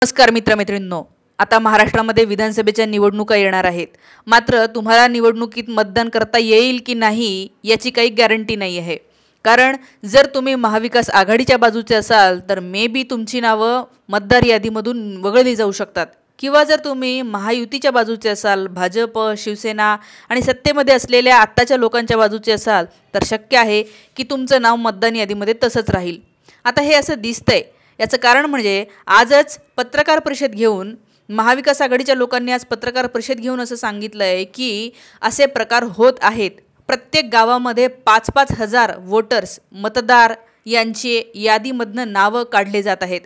नमस्कार मित्रमैत्रिणींनो. आता महाराष्ट्रामध्ये विधानसभेच्या निवडणुका येणार आहेत. मात्र तुम्हाला निवडणुकीत मतदान करता येईल की नाही याची काही गॅरंटी नाही आहे. कारण जर तुम्ही महाविकास आघाडीच्या बाजूचे असाल तर मे बी तुमची नावं मतदार यादीमधून वगळली जाऊ शकतात, किंवा जर तुम्ही महायुतीच्या बाजूचे असाल, भाजप, शिवसेना आणि सत्तेमध्ये असलेल्या आत्ताच्या लोकांच्या बाजूचे असाल तर शक्य आहे की तुमचं नाव मतदान यादीमध्ये तसंच राहील. आता हे असं दिसतंय. याचं कारण म्हणजे आजच पत्रकार परिषद घेऊन महाविकास आघाडीच्या लोकांनी आज पत्रकार परिषद घेऊन असं सांगितलं आहे की असे प्रकार होत आहेत. प्रत्येक गावामध्ये 5-5 हजार वोटर्स मतदार यांची यादीमधनं नावं काढले जात आहेत.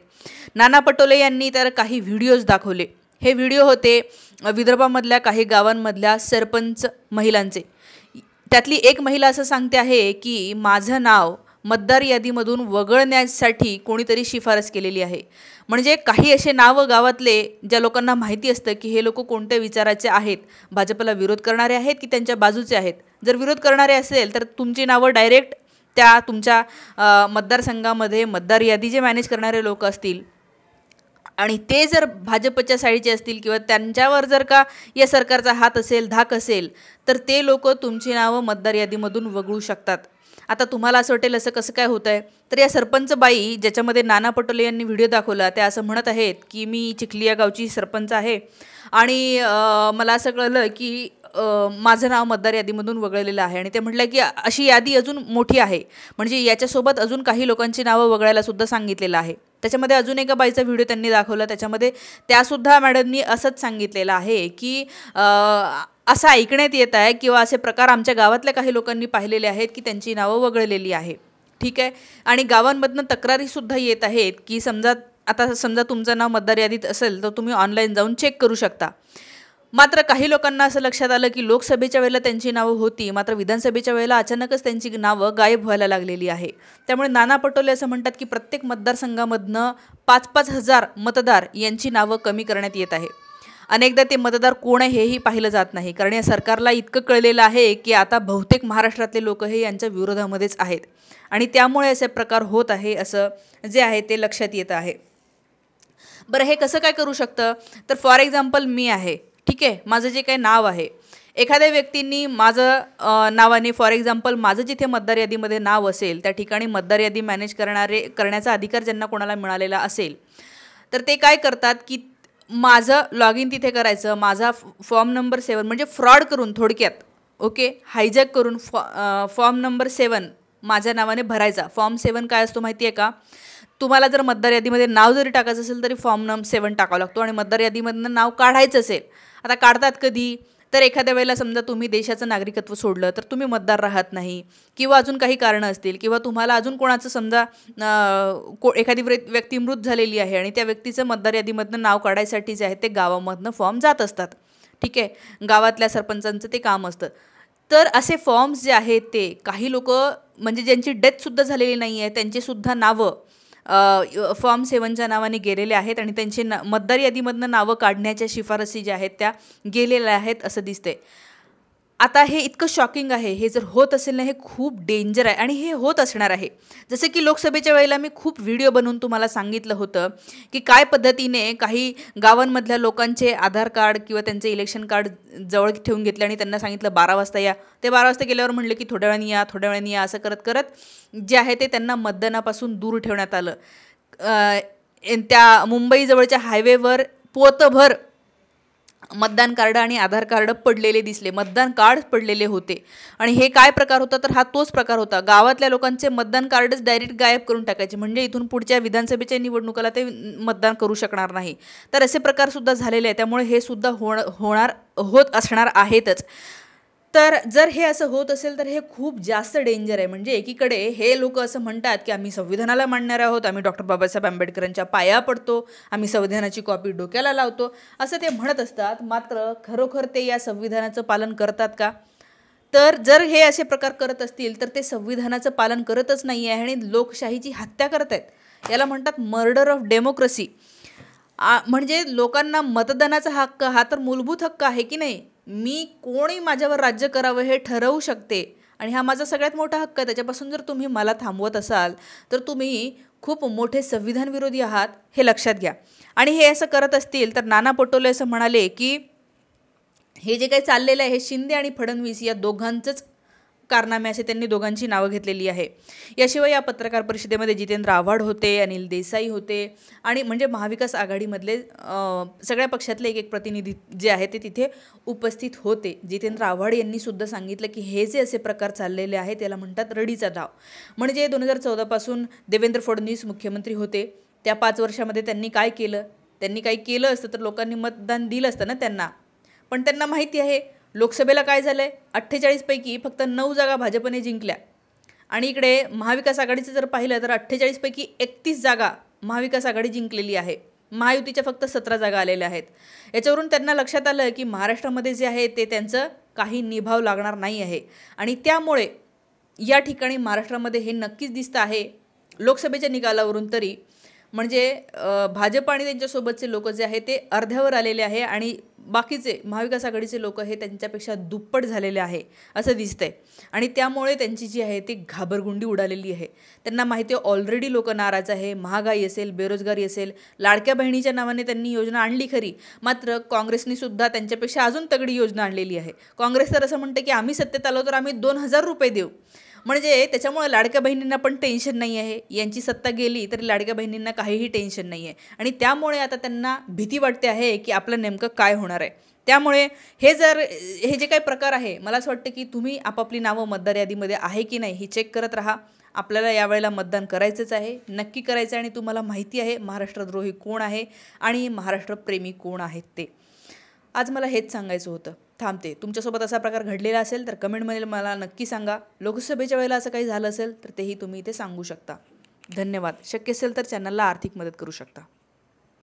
नाना पटोले यांनी तर काही व्हिडिओज दाखवले. हे व्हिडिओ होते विदर्भामधल्या काही गावांमधल्या सरपंच महिलांचे. त्यातली एक महिला असं सांगते आहे की माझं नाव मतदार यादीमधून वगळण्यासाठी कोणीतरी शिफारस केलेली आहे. म्हणजे काही असे नावं गावातले ज्या लोकांना माहिती असतं की हे लोक कोणत्या विचाराचे आहेत, भाजपला विरोध करणारे आहेत की त्यांच्या बाजूचे आहेत. जर विरोध करणारे असेल तर तुमची नावं डायरेक्ट त्या तुमच्या मतदारसंघामध्ये मतदार यादी जे मॅनेज करणारे लोक असतील आणि ते जर भाजपच्या साईडचे असतील किंवा त्यांच्यावर जर का या सरकारचा हात असेल, धाक असेल, तर ते लोक तुमची नावं मतदार यादीमधून वगळू शकतात. आता तुम्हाला असं वाटेल असं कसं काय होतं आहे, तर या सरपंच बाई ज्याच्यामध्ये नाना पटोले यांनी व्हिडिओ दाखवला त्या असं म्हणत आहेत की मी चिखली या गावची सरपंच आहे आणि मला असं कळलं की माझं नाव मतदार यादीमधून वगळलेलं आहे. आणि ते म्हटलं की अशी यादी अजून मोठी आहे, म्हणजे याच्यासोबत अजून काही लोकांची नावं वगळायलासुद्धा सांगितलेलं आहे. त्याच्यामध्ये अजून एका बाईचा व्हिडिओ त्यांनी दाखवला. त्याच्यामध्ये त्यासुद्धा मॅडमनी असंच सांगितलेलं आहे की असं ऐकण्यात येत आहे किंवा असे प्रकार आमच्या गावातल्या काही लोकांनी पाहिलेले आहेत की त्यांची नावं वगळलेली आहे. ठीक आहे. आणि गावांमधनं तक्रारीसुद्धा येत आहेत की समजा तुमचं नाव मतदार यादीत असेल तर तुम्ही ऑनलाईन जाऊन चेक करू शकता. मात्र काही लोकांना असं लक्षात आलं की लोकसभेच्या वेळेला त्यांची नावं होती, मात्र विधानसभेच्या वेळेला अचानकच त्यांची नावं गायब व्हायला लागलेली आहे. त्यामुळे नाना पटोले असं म्हणतात की प्रत्येक मतदारसंघामधनं 5-5 हजार मतदार यांची नावं कमी करण्यात येत आहे. अनेकदा ते मतदार कोण आहे हेही पाहिलं जात नाही, कारण या सरकारला इतकं कळलेलं आहे की आता बहुतेक महाराष्ट्रातले लोक हे यांच्या विरोधामध्येच आहेत आणि त्यामुळे असे प्रकार होत आहे असं जे आहे ते लक्षात येतं आहे. बरं, हे कसं काय करू शकतं, तर फॉर एक्झाम्पल मी आहे, ठीक आहे, माझं जे काही नाव आहे, एखाद्या व्यक्तींनी माझं नावाने फॉर एक्झाम्पल माझं जिथे मतदार यादीमध्ये नाव असेल त्या ठिकाणी मतदार यादी मॅनेज करण्याचा अधिकार ज्यांना कोणाला मिळालेला असेल तर ते काय करतात की माझं लॉग इन तिथे करायचं, माझा फॉर्म नंबर 7 म्हणजे फ्रॉड करून थोडक्यात, ओके, हायजॅक करून फॉर्म नंबर 7 माझ्या नावाने भरायचा. फॉर्म 7 काय असतो माहिती आहे का? तुम्हाला जर मतदार यादीमध्ये नाव जरी टाकायचं असेल तरी फॉर्म नंबर 7 टाकावा लागतो आणि मतदार यादीमधनं नाव काढायचं असेल, आता काढतात कधी, तर एखाद्या वेळेला समजा तुम्ही देशाचं नागरिकत्व सोडलं तर तुम्ही मतदार राहत नाही किंवा अजून काही कारणं असतील किंवा तुम्हाला अजून कोणाचं समजा एखादी व्यक्ती मृत झालेली आहे आणि त्या व्यक्तीचं मतदार यादीमधनं नाव काढायसाठी जे आहे ते गावामधनं फॉर्म जात असतात. ठीक आहे, गावातल्या सरपंचांचं ते काम असतं. तर असे फॉर्म्स जे आहेत ते काही लोक म्हणजे ज्यांची डेथसुद्धा झालेली नाही आहे त्यांचेसुद्धा नावं फॉर्म 7च्या नावाने गेलेले आहेत आणि त्यांची मतदार यादीमधनं नावं काढण्याच्या शिफारसी ज्या आहेत त्या गेलेल्या आहेत असं दिसतंय. आता हे इतकं शॉकिंग आहे. हे जर होत असेल ना, हे खूप डेंजर आहे आणि हे होत असणार आहे. जसं की लोकसभेच्या वेळेला मी खूप व्हिडिओ बनवून तुम्हाला सांगितलं होतं की काय पद्धतीने काही गावांमधल्या लोकांचे आधार कार्ड किंवा त्यांचे इलेक्शन कार्ड जवळ ठेवून घेतले आणि त्यांना सांगितलं 12 वाजता या. ते 12 वाजता गेल्यावर म्हणलं की थोड्या वेळाने या असं करत करत जे आहे ते त्यांना मतदानापासून दूर ठेवण्यात आलं. त्या मुंबईजवळच्या हायवेवर पोतभर मतदान कार्ड आणि आधार कार्ड पडलेले दिसले, मतदान कार्ड पडलेले होते. आणि हे काय प्रकार होता, तर हा तोच प्रकार होता. गावातल्या लोकांचे मतदान कार्डच डायरेक्ट गायब करून टाकायचे, म्हणजे इथून पुढच्या विधानसभेच्या निवडणुकाला ते मतदान करू शकणार नाही. तर असे प्रकारसुद्धा झालेले आहे. त्यामुळे हे सुद्धा होत असणार आहेतच. तर जर हे असं होत असेल तर हे खूप जास्त डेंजर आहे. म्हणजे एकीकडे हे लोक असं म्हणतात की आम्ही संविधानाला मानणारे आहोत, आम्ही डॉक्टर बाबासाहेब आंबेडकरांच्या पाया पडतो, आम्ही संविधानाची कॉपी डोक्याला लावतो असं ते म्हणत असतात. मात्र खरोखर ते या संविधानाचं पालन करतात का? तर जर हे असे प्रकार करत असतील तर ते संविधानाचं पालन करतच नाही आहे आणि लोकशाहीची हत्या करत आहेत. याला म्हणतात मर्डर ऑफ डेमोक्रेसी. म्हणजे लोकांना मतदानाचा हक्क हा तर मूलभूत हक्क आहे की नाही. मी कोणी माझ्यावर राज्य करावं हे ठरवू शकते आणि हा माझा सगळ्यात मोठा हक्क आहे. त्याच्यापासून जर तुम्ही मला थांबवत असाल तर तुम्ही खूप मोठे संविधान विरोधी आहात हे लक्षात घ्या. आणि हे असं करत असतील तर नाना पटोले असं म्हणाले की हे जे काही चाललेलं आहे हे शिंदे आणि फडणवीस या दोघांचंच कारनामे असे त्यांनी दोघांची नावं घेतलेली आहे. याशिवाय या पत्रकार परिषदेमध्ये जितेंद्र आव्हाड होते, अनिल देसाई होते आणि म्हणजे महाविकास आघाडीमधले सगळ्या पक्षातले एक एक प्रतिनिधी जे आहे ते तिथे उपस्थित होते. जितेंद्र आव्हाड यांनी सुद्धा सांगितलं की हे जे असे प्रकार चाललेले आहेत त्याला म्हणतात रडीचा डाव. म्हणजे 2014 पासून देवेंद्र फडणवीस मुख्यमंत्री होते, त्या 5 वर्षामध्ये त्यांनी काय केलं? त्यांनी काही केलं असतं तर लोकांनी मतदान दिलं असतं ना त्यांना. पण त्यांना माहिती आहे लोकसभेला काय झालं आहे, 48 पैकी फक्त 9 जागा भाजपने जिंकल्या आणि इकडे महाविकास आघाडीचं जर पाहिलं तर 48 पैकी 31 जागा महाविकास आघाडी जिंकलेली आहे. महायुतीच्या फक्त 17 जागा आलेल्या आहेत. याच्यावरून त्यांना लक्षात आलं की महाराष्ट्रामध्ये जे आहे ते त्यांचं काही निभाव लागणार नाही आहे आणि त्यामुळे या ठिकाणी महाराष्ट्रामध्ये हे नक्कीच दिसतं आहे लोकसभेच्या निकालावरून तरी, म्हणजे भाजप आणि त्यांच्यासोबतचे लोक जे आहे ते अर्ध्यावर आलेले आहे आणि बाकीचे महाविकास आघाडीचे लोक हे त्यांच्यापेक्षा दुप्पट झालेले आहे असं दिसतंय. आणि त्यामुळे त्यांची जी आहे ती घाबरगुंडी उडालेली आहे. त्यांना माहिती आहे ऑलरेडी लोक नाराज आहे. महागाई असेल, बेरोजगारी असेल, लाडक्या बहिणीच्या नावाने त्यांनी योजना आणली खरी, मात्र काँग्रेसनी सुद्धा त्यांच्यापेक्षा अजून तगडी योजना आणलेली आहे. काँग्रेस तर असं म्हणते की आम्ही सत्तेत आलो तर आम्ही 2000 रुपये देऊ. म्हणजे त्याच्यामुळे लाडक्या बहिणींना पण टेन्शन नाही आहे. यांची सत्ता गेली तरी लाडक्या बहिणींना काहीही टेन्शन नाही आहे आणि त्यामुळे आता त्यांना भीती वाटते आहे की आपलं नेमकं काय होणार आहे. त्यामुळे हे जे काही प्रकार आहे मला असं वाटतं की तुम्ही आपापली नावं मतदार यादीमध्ये आहे की नाही हे चेक करत राहा. आपल्याला यावेळेला मतदान करायचंच आहे, नक्की करायचं आहे आणि तुम्हाला माहिती आहे महाराष्ट्रद्रोही कोण आहे आणि महाराष्ट्रप्रेमी कोण आहेत ते. आज मला हेच सांगायचं होतं. थांबते. तुमच्यासोबत असा प्रकार घडलेला असेल तर कमेंटमध्ये मला नक्की सांगा. लोकसभेच्या वेळेला असं काही झालं असेल तर तेही तुम्ही इथे सांगू शकता. धन्यवाद. शक्य असेल तर चॅनलला आर्थिक मदत करू शकता.